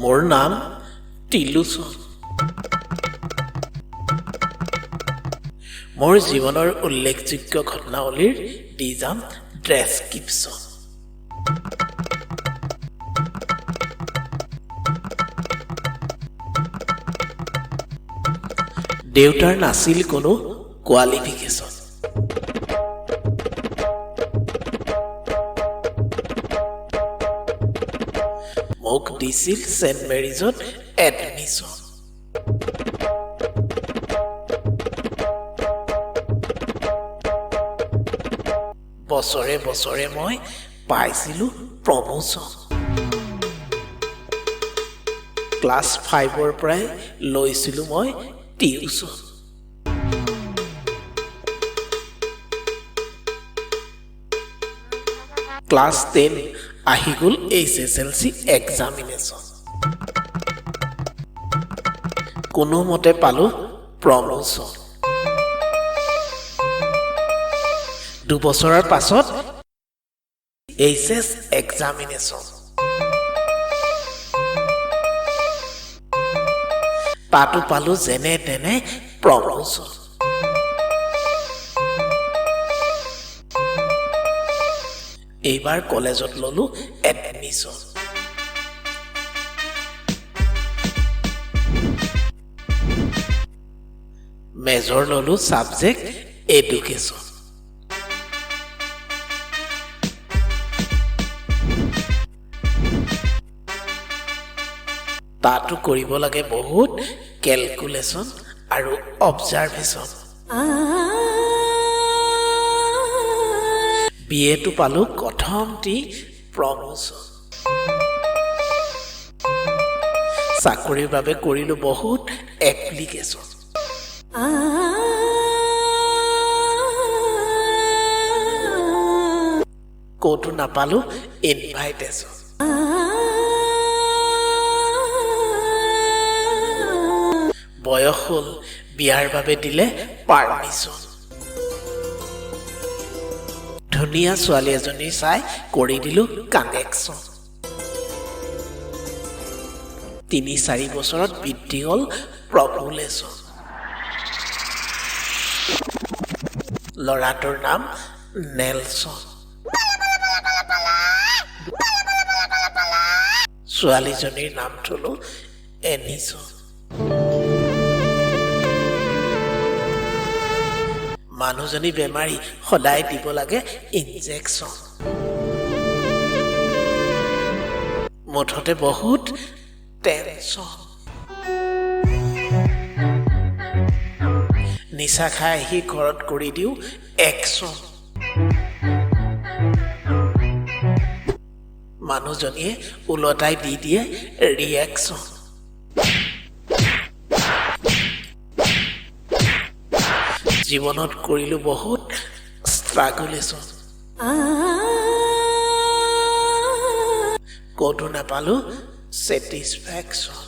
মোৰ নাম টিলুচন। মোৰ জীৱনৰ উল্লেখযোগ্য ঘটনাৱলীৰ দি যাম ডেছক্ৰিপশ্যন। দেউতাৰ নাছিল কোনো কোৱালিফিকেশ্যন। মোক দিছিল চেণ্ট মেৰিজত এডমিশ্যন। বছৰে বছৰে মই পাইছিলোঁ প্ৰমোশ্যন। ক্লাছ 5ৰ পৰাই লৈছিলোঁ মই টিউশ্যন। ক্লাছ 10 আহি গ'ল HSLC এক্সামিনেশ্যন। কোনোমতে পালোঁ প্ৰমোশ্যন। 2 বছৰৰ পাছত HS এক্সামিনেশ্যন। তাতো পালোঁ যেনে তেনে প্ৰমোশ্যন। এইবাৰ কলেজত ল'লোঁ এডমিশ্যন। মেজৰ ল'লোঁ ছাবজেক্ট এডুকেশ্যন। তাতো কৰিব লাগে বহুত কেলকুলেশ্যন আৰু অবজাৰ্ভেশ্যন। BA-টো পালোঁ প্ৰথমটি প্ৰমোশ্যন। চাকৰিৰ বাবে কৰিলোঁ বহুত এপ্লিকেশ্যন। ক'তো নাপালোঁ ইনভাইটেশ্যন। বয়স হ'ল বিয়াৰ বাবে দিলে পাৰ্মিশ্যন। ধুনীয়া ছোৱালী এজনী চাই কৰি দিলোঁ কানেকশ্যন। 3-4 বছৰত বৃদ্ধি হ'ল পপুলেশ্যন। ল'ৰাটোৰ নাম নেলছন। ছোৱালীজনীৰ নাম থলোঁ এনিছন। মানুহজনী বেমাৰী, সদায় দিব লাগে ইনজেকশ্যন। মুঠতে বহুত টেনশ্যন। নিচা খাই আহি ঘৰত কৰি দিওঁ একশ্যন। মানুহজনীয়ে ওলটাই দি দিয়ে ৰিয়েকশ্যন। জীৱনত কৰিলোঁ বহুত ষ্ট্ৰাগুলেশ্যন। ক'তো নাপালোঁ ছেটিছফেকশ্যন।